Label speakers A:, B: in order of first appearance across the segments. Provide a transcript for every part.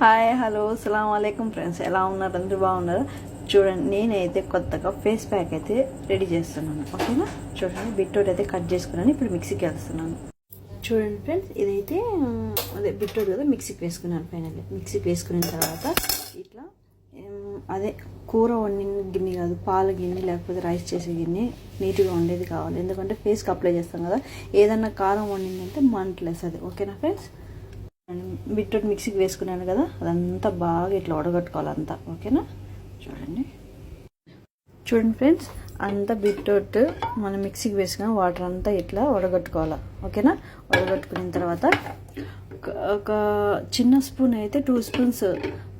A: Hi hello అస్సలం వాలేకుమ్ friends, ఎలా ఉన్నారు? అందరూ బాగున్నారు? చూడండి, నేనైతే కొత్తగా ఫేస్ ప్యాక్ అయితే రెడీ చేస్తున్నాను. ఓకేనా? చూడండి, బిట్రోట్ అయితే కట్ చేసుకున్నాను. ఇప్పుడు మిక్సీకి వేస్తున్నాను. చూడండి ఫ్రెండ్స్, ఇదైతే అదే బిట్రోట్ కదా, మిక్సీకి వేసుకున్నాను. ఫైనల్లీ మిక్సీకి వేసుకున్న తర్వాత ఇట్లా అదే కూర వండిన గిన్నె కాదు, పాల గిన్నె లేకపోతే రైస్ చేసే గిన్నె నీట్గా ఉండేది కావాలి. ఎందుకంటే ఫేస్కి అప్లై చేస్తాం కదా, ఏదన్నా కారం వండిందంటే మంటలేస్తుంది. ఓకేనా ఫ్రెండ్స్? బిట్రోట్ మిక్సీకి వేసుకున్నాను కదా, అదంతా బాగా ఇట్లా వడగట్టుకోవాలి అంతా. ఓకేనా? చూడండి ఫ్రెండ్స్, అంతా బిట్రోట్ మనం మిక్సీకి వేసుకున్న వాటర్ అంతా ఇట్లా వడగట్టుకోవాలి. ఓకేనా? వడగట్టుకున్న తర్వాత ఒక చిన్న స్పూన్ అయితే 2 స్పూన్స్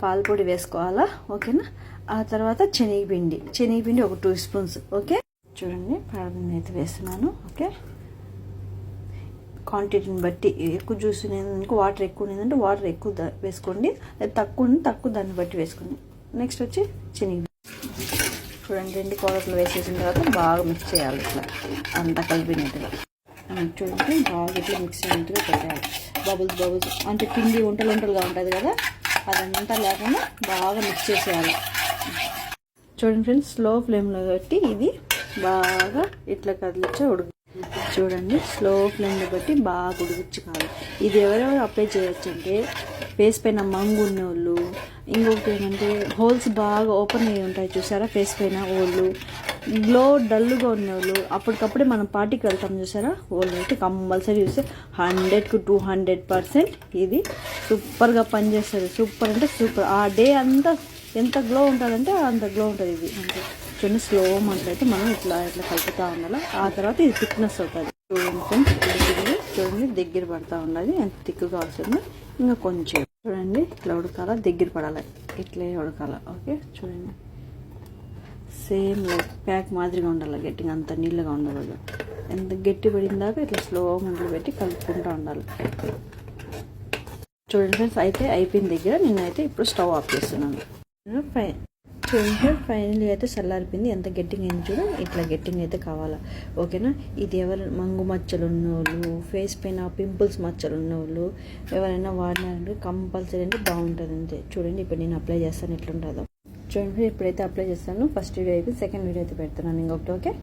A: పాల పొడి వేసుకోవాలా. ఓకేనా? ఆ తర్వాత శనగపిండి ఒక 2 స్పూన్స్. ఓకే? చూడండి, పాలపిండి అయితే వేస్తున్నాను. ఓకే, క్వాంటిటీని బట్టి ఎక్కువ జ్యూస్ ఉండేదానికి వాటర్ ఎక్కువ ఉండేదంటే వాటర్ ఎక్కువ వేసుకోండి, తక్కువ దాన్ని బట్టి వేసుకోండి. నెక్స్ట్ వచ్చి శనగ. చూడండి, 2 పౌడర్లు వేసేసిన తర్వాత బాగా మిక్స్ చేయాలి. ఇట్లా అంతా కలిపినట్టుగా చూడండి, బాగా ఇట్లా మిక్స్ అయినట్టుగా పెట్టాలి. బబుల్స్ అంటే పిండి వంటలుగా ఉంటుంది కదా, అదంతా లేకుండా బాగా మిక్స్ చేసేయాలి. చూడండి ఫ్రెండ్స్, స్లో ఫ్లేమ్లో పెట్టి ఇది బాగా ఇట్లా కదిలించి చూడండి, స్లో ఫ్లేమ్లో బట్టి బాగా ఉడికించుకోవాలి. ఇది ఎవరెవరు అప్లై చేయొచ్చు అంటే, ఫేస్ పైన మంగు ఉన్నోళ్ళు, ఇంకొకటి ఏంటంటే హోల్స్ బాగా ఓపెన్ అయ్యి ఉంటాయి చూసారా, ఫేస్ పైన ఓళ్ళు, గ్లో డల్గా ఉన్నోళ్ళు, అప్పటికప్పుడే మనం పార్టీకి వెళ్తాం చూసారా, ఓళ్ళు అయితే కంపల్సరీ చూస్తే 100 to 200% ఇది సూపర్గా పనిచేస్తుంది. సూపర్ అంటే సూపర్. ఆ డే అంతా ఎంత గ్లో ఉంటుందంటే అంత గ్లో ఉంటుంది ఇది. అంటే చూడండి, స్లో మంటలైతే మనం ఇట్లా కలుపుతూ ఉండాలి. ఆ తర్వాత ఇది థిక్నెస్ అవుతుంది. చూడండి, దగ్గర పడుతూ ఉండాలి. ఎంత థిక్గా వస్తుందో ఇంకా కొంచెం చూడండి, ఇట్లా ఉడకాల, దగ్గర పడాలి, ఇట్లే ఉడకాల. ఓకే, చూడండి, సేమ్ లైక్ ప్యాక్ మాదిరిగా ఉండాలి. గట్టిగా అంత నీళ్ళగా ఉండకూడదు. ఎంత గట్టి పడిందాక ఇట్లా స్లో మంటలు పెట్టి కలుపుకుంటూ ఉండాలి. చూడండి ఫ్రెండ్స్, అయితే అయిపోయిన దగ్గర నేనైతే ఇప్పుడు స్టవ్ ఆఫ్ చేస్తున్నాను. చూడండి, ఫైనల్లీ అయితే చల్లారిపోయింది. ఎంత గట్టిగా అయింది చూడ, ఇట్లా గట్టిగా అయితే కావాలా. ఓకేనా? ఇది ఎవరు మంగు మచ్చలు ఉన్నోళ్ళు, ఫేస్ పైన పింపుల్స్ మచ్చలు ఉన్నోళ్ళు ఎవరైనా వాడినారంటే కంపల్సరీ అంటే బాగుంటుంది అంతే. చూడండి, ఇప్పుడు నేను అప్లై చేస్తాను ఎట్లుంటుందో. చూడండి, ఇప్పుడైతే అప్లై చేస్తాను. ఫస్ట్ వీడియో అయితే సెకండ్ వీడియో అయితే పెడుతున్నాను ఇంకొకటి. ఓకే?